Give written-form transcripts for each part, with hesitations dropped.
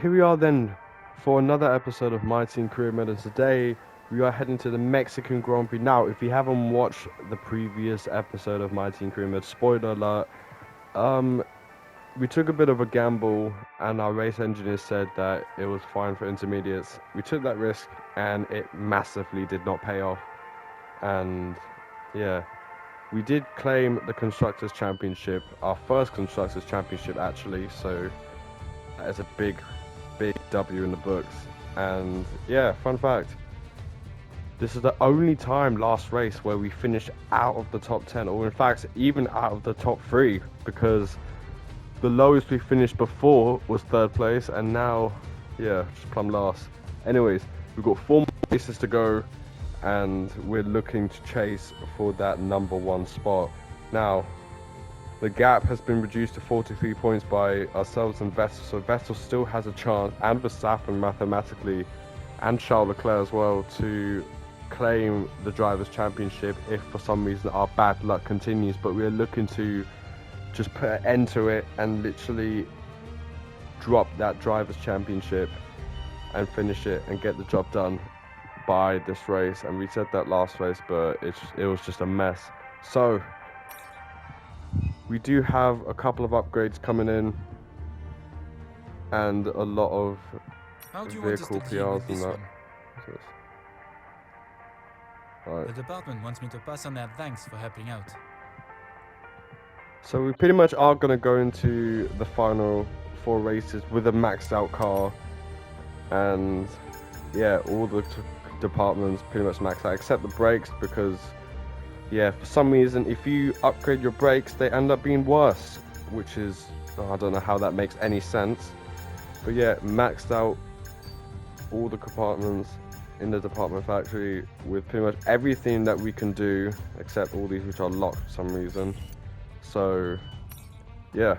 Here we are then for another episode of My Team Career Mode. And today we are heading to the Mexican Grand Prix. Now, if you haven't watched the previous episode of My Team Career Mode, spoiler alert, um, we took a bit of a gamble and our race engineers said that it was fine for intermediates. We took that risk and it massively did not pay off. And yeah, we did claim the Constructors' Championship, our first Constructors' Championship actually, so that is a big W in the books. And yeah, fun fact, this is the only time last race where we finished out of the top 10, or in fact, even out of the top 3, because the lowest we finished before was 3rd place, and now, yeah, just plumb last. Anyways, we've got 4 more races to go, and we're looking to chase for that number 1 spot. Now, the gap has been reduced to 43 points by ourselves and Vettel, so Vettel still has a chance, and Verstappen mathematically, and Charles Leclerc as well, to claim the Drivers' Championship if for some reason our bad luck continues. But we're looking to just put an end to it and literally drop that Drivers' Championship and finish it and get the job done by this race. And we said that last race, but it was just a mess. So we do have a couple of upgrades coming in and a lot of vehicle PRs and that. Right. The department wants me to pass on their thanks for helping out. So we pretty much are going to go into the final 4 races with a maxed out car, and yeah, all the departments pretty much maxed out except the brakes, because yeah, for some reason if you upgrade your brakes they end up being worse, which is, I don't know how that makes any sense. But yeah, maxed out all the compartments in the department factory with pretty much everything that we can do except all these which are locked for some reason. So yeah,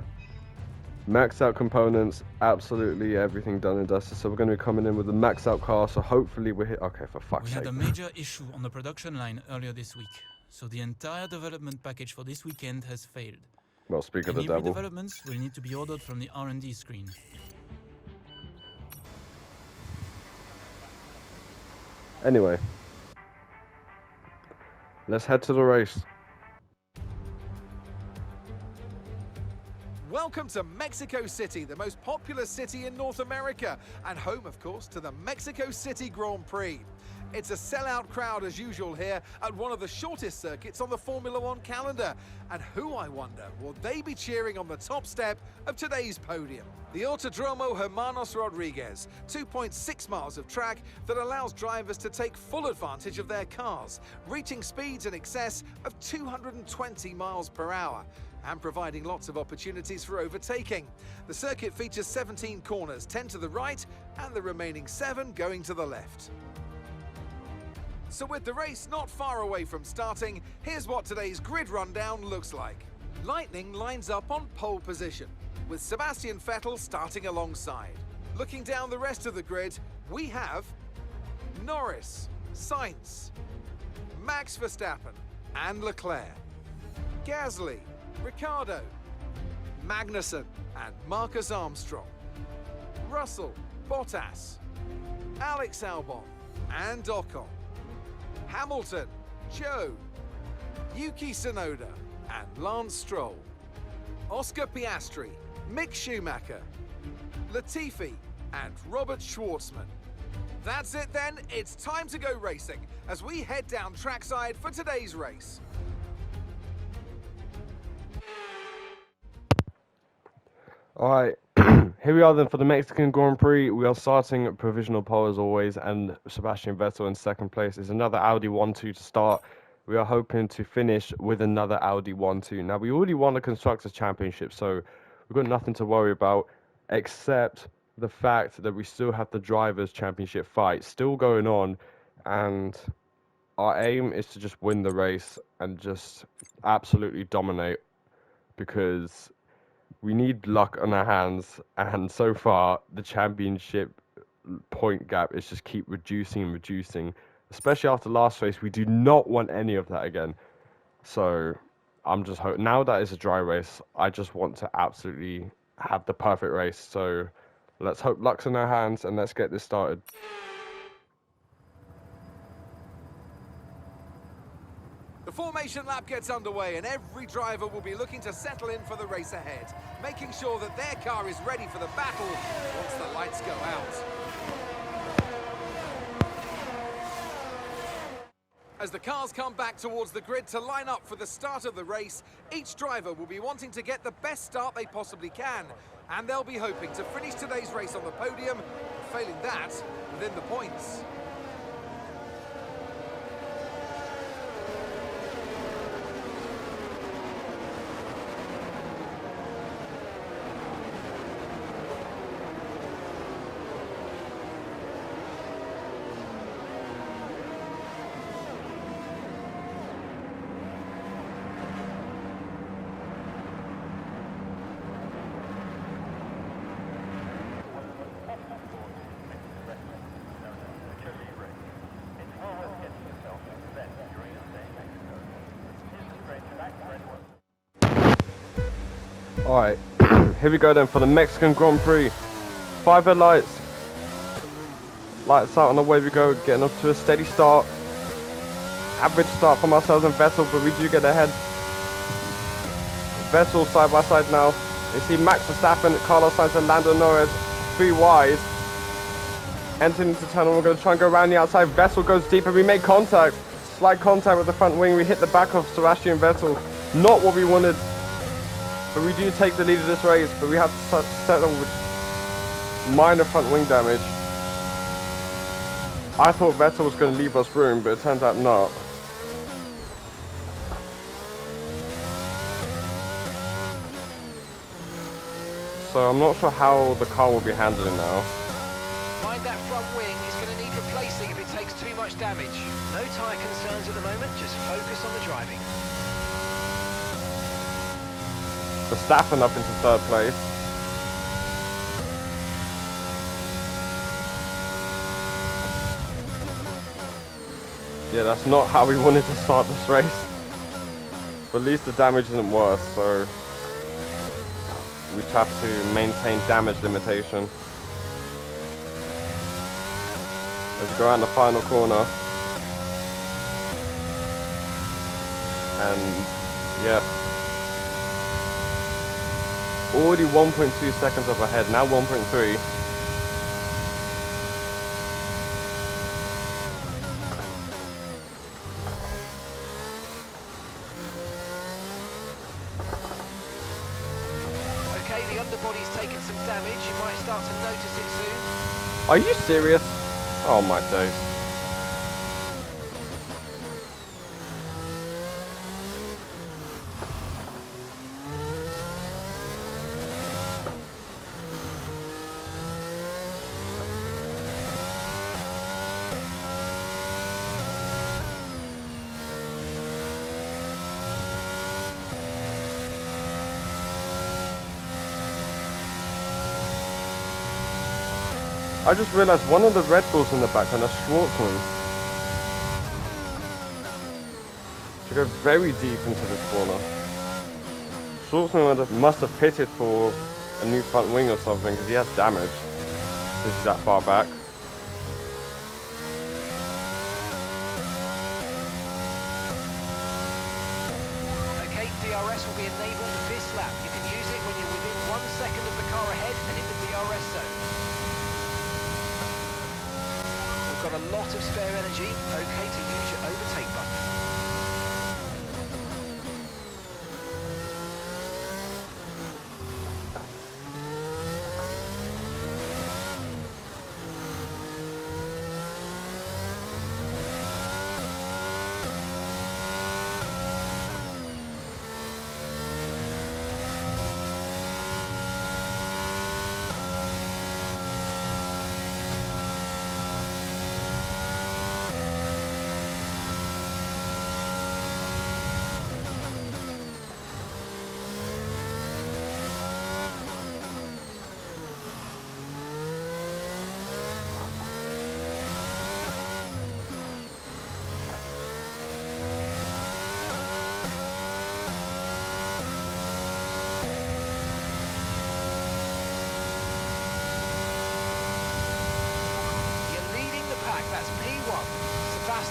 maxed out components, absolutely everything done and dusted. So we're going to be coming in with a maxed out car, so hopefully we're hit. Okay, for fuck's sake. We had a major issue on the production line earlier this week, so the entire development package for this weekend has failed. Well, speak of the Any devil. developments will need to be ordered from the R&D screen. Anyway, let's head to the race. Welcome to Mexico City, the most popular city in North America, and home, of course, to the Mexico City Grand Prix. It's a sellout crowd as usual here at one of the shortest circuits on the Formula One calendar. And who, I wonder, will they be cheering on the top step of today's podium? The Autodromo Hermanos Rodriguez, 2.6 miles of track that allows drivers to take full advantage of their cars, reaching speeds in excess of 220 miles per hour. And providing lots of opportunities for overtaking. The circuit features 17 corners, 10 to the right, and the remaining 7 going to the left. So with the race not far away from starting, here's what today's grid rundown looks like. Lightning lines up on pole position, with Sebastian Vettel starting alongside. Looking down the rest of the grid, we have Norris, Sainz, Max Verstappen, and Leclerc, Gasly, Ricciardo, Magnussen and Marcus Armstrong, Russell, Bottas, Alex Albon and Ocon, Hamilton, Joe, Yuki Tsunoda and Lance Stroll, Oscar Piastri, Mick Schumacher, Latifi and Robert Schwartzman. That's it then, it's time to go racing as we head down trackside for today's race. Alright, here we are then for the Mexican Grand Prix. We are starting at provisional pole as always, and Sebastian Vettel in 2nd place. Is another Audi 1-2 to start. We are hoping to finish with another Audi 1-2. Now, we already won the Constructors' Championship, so we've got nothing to worry about, except the fact that we still have the Drivers' Championship fight still going on, and our aim is to just win the race and just absolutely dominate, because we need luck on our hands, and so far the championship point gap is just keep reducing and reducing, especially after last race. We do not want any of that again. So I'm just now that it's a dry race, I just want to absolutely have the perfect race. So Let's hope luck's in our hands and let's get this started. The formation lap gets underway and every driver will be looking to settle in for the race ahead, making sure that their car is ready for the battle once the lights go out. As the cars come back towards the grid to line up for the start of the race, each driver will be wanting to get the best start they possibly can, and they'll be hoping to finish today's race on the podium, and failing that, within the points. Alright, here we go then for the Mexican Grand Prix. 5 headlights. Lights out, on the way we go, getting up to a steady start. Average start for ourselves and Vettel, but we do get ahead. Vettel side by side now. You see Max Verstappen, Carlos Sainz and Lando Norris, 3 wide. Entering into tunnel, we're going to try and go around the outside. Vettel goes deep and we make contact. Slight contact with the front wing. We hit the back of Sebastian Vettel. Not what we wanted. But we do take the lead of this race, but we have to settle with minor front wing damage. I thought Vettel was going to leave us room, but it turns out not. So I'm not sure how the car will be handling now. Mind that front wing, he's going to need replacing if it takes too much damage. No tyre concerns at the moment, just focus on the driving. Verstappen up into 3rd place. Yeah, that's not how we wanted to start this race. But at least the damage isn't worse, so we have to maintain damage limitation. Let's go around the final corner. And yeah. Already 1.2 seconds up ahead, now 1.3. Okay, the underbody's taken some damage, you might start to notice it soon. Are you serious? Oh my days. I just realized one of the Red Bulls in the background is Schwartzman. To go very deep into this corner. Schwartzman must have pitted for a new front wing or something because he has damage. This is that far back. Okay, DRS will be enabled this lap. You can use it when you're within 1 second of the car ahead and in the DRS zone. We've got a lot of spare energy. Okay to use your overtake button.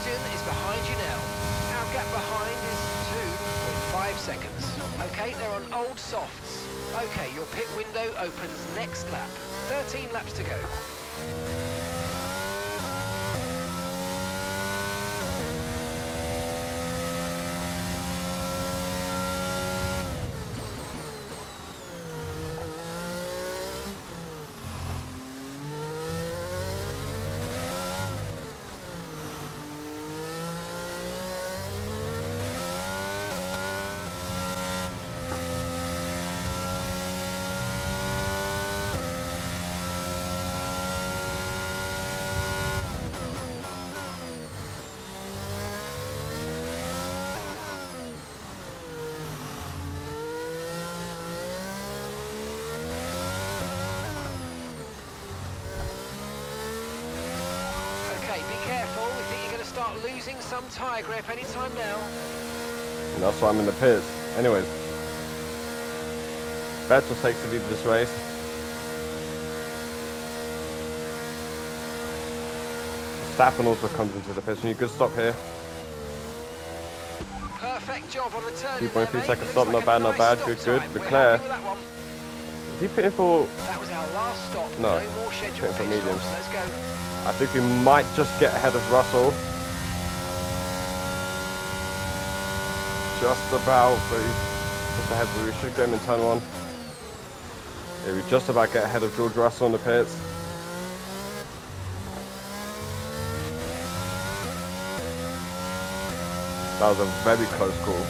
Sebastian is behind you now. Our gap behind is 2.5 seconds. Okay, they're on old softs. Okay, your pit window opens next lap. 13 laps to go. Okay, be careful. We think you're going to start losing some tyre grip anytime now. And that's why I'm in the pits. Anyways, Vettel takes the lead of this race. Verstappen also comes into the pits, and you could stop here. Perfect job on the turn. 2.3 second stop, not bad, not bad. Good, good. Leclerc, is he pitting for? That was our last stop. No, No more scheduled pitting for pit mediums. stops. Let's go. I think we might just get ahead of Russell. Just about, but just ahead, but we should get him in turn one. Yeah, we just about get ahead of George Russell in the pits. That was a very close call.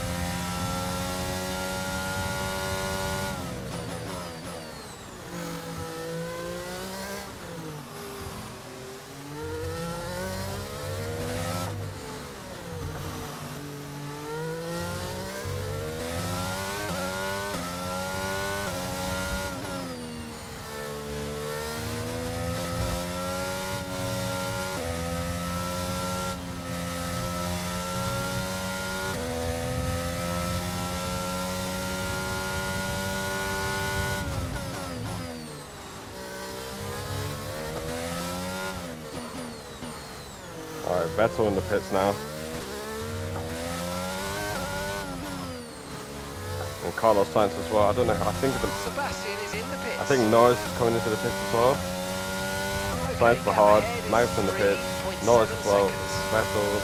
Alright, Vettel in the pits now. And Carlos Sainz as well. I don't know. I think Sebastian is in the pits. I think Norris is coming into the pits as well. Okay, Sainz gap hard, ahead is Max in the pits, 3.7 Norris as well, seconds. Vettel.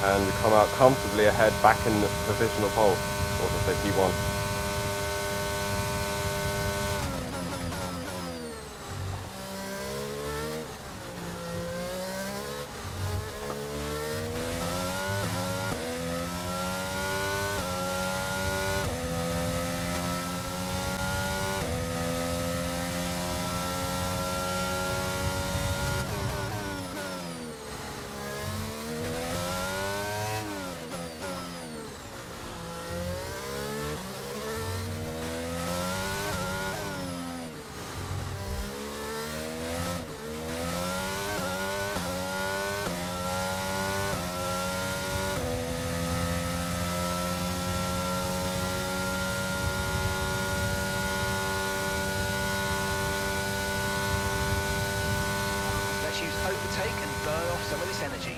And we come out comfortably ahead, back in the provisional pole. Or to say P1. Let's use overtake and burn off some of this energy.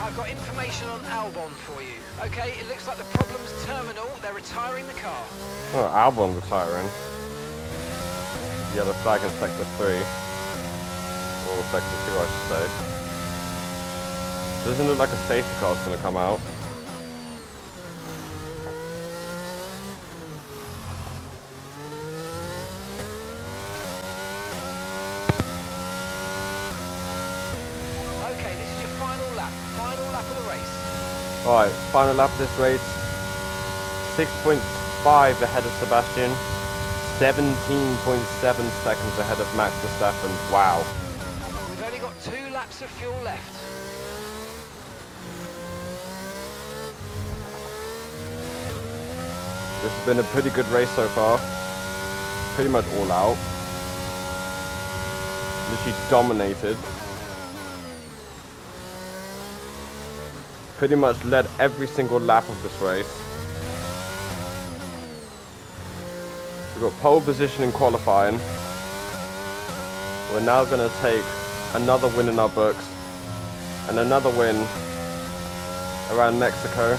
I've got information on Albon for you. Okay, it looks like the problem's terminal. They're retiring the car. Oh, Albon retiring. Yeah, the flag in sector 3. Or sector 2, I should say. Doesn't look like a safety car is going to come out. Alright, final lap of this race. 6.5 ahead of Sebastian. 17.7 seconds ahead of Max Verstappen. Wow. We've only got 2 laps of fuel left. This has been a pretty good race so far. Pretty much all out. Literally dominated. Pretty much led every single lap of this race. We've got pole position in qualifying. We're now going to take another win in our books. And another win around Mexico.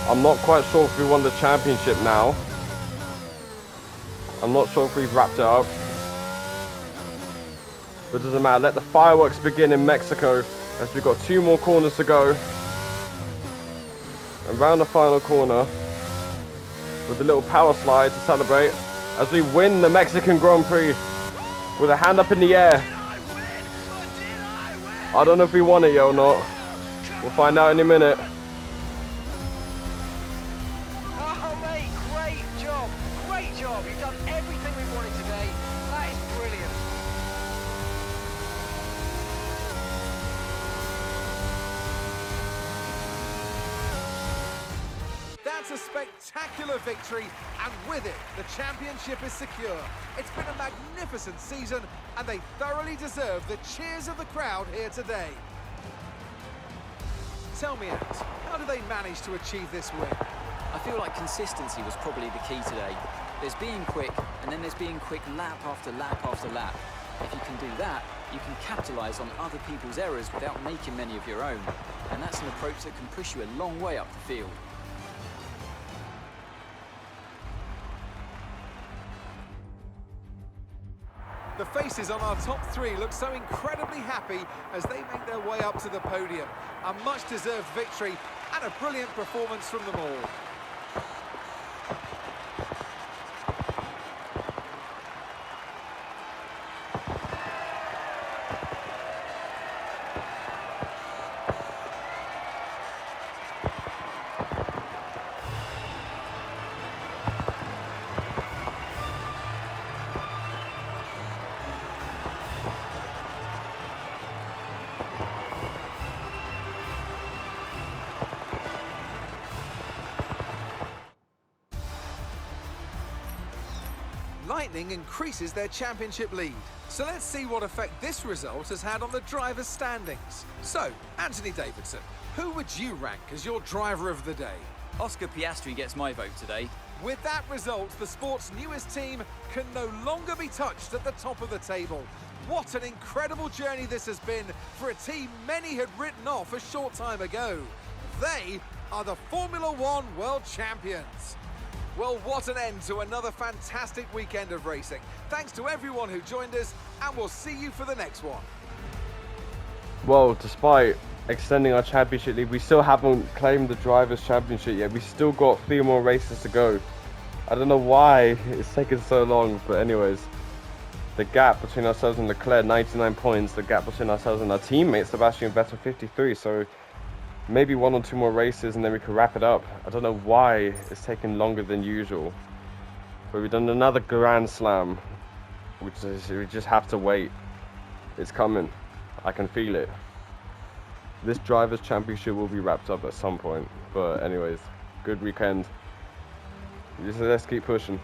I'm not quite sure if we won the championship now. I'm not sure if we've wrapped it up. But it doesn't matter. Let the fireworks begin in Mexico as we've got 2 more corners to go. Around the final corner with a little power slide to celebrate as we win the Mexican Grand Prix with a hand up in the air. I don't know if we won it yet or not. We'll find out in a minute. Oh, mate, great job. Great job. You've done everything we wanted today. That is brilliant. That's a spectacular victory, and with it, the championship is secure. It's been a magnificent season, and they thoroughly deserve the cheers of the crowd here today. Tell me, Ant, how do they manage to achieve this win? I feel like consistency was probably the key today. There's being quick, and then there's being quick lap after lap after lap. If you can do that, you can capitalise on other people's errors without making many of your own. And that's an approach that can push you a long way up the field. The faces on our top 3 look so incredibly happy as they make their way up to the podium. A much-deserved victory and a brilliant performance from them all. Lightning increases their championship lead. So let's see what effect this result has had on the drivers' standings. So, Anthony Davidson, who would you rank as your driver of the day? Oscar Piastri gets my vote today. With that result, the sport's newest team can no longer be touched at the top of the table. What an incredible journey this has been for a team many had written off a short time ago. They are the Formula One World Champions. Well, what an end to another fantastic weekend of racing. Thanks to everyone who joined us, and we'll see you for the next one. Well, despite extending our championship lead, we still haven't claimed the Drivers' Championship yet. We still got 3 more races to go. I don't know why it's taken so long, but anyways, the gap between ourselves and Leclerc, 99 points. The gap between ourselves and our teammate, Sebastian Vettel, 53. So maybe 1 or 2 more races and then we could wrap it up. I don't know why it's taking longer than usual. But we've done another Grand Slam. We just have to wait. It's coming. I can feel it. This Drivers' Championship will be wrapped up at some point. But anyways, good weekend. Let's keep pushing.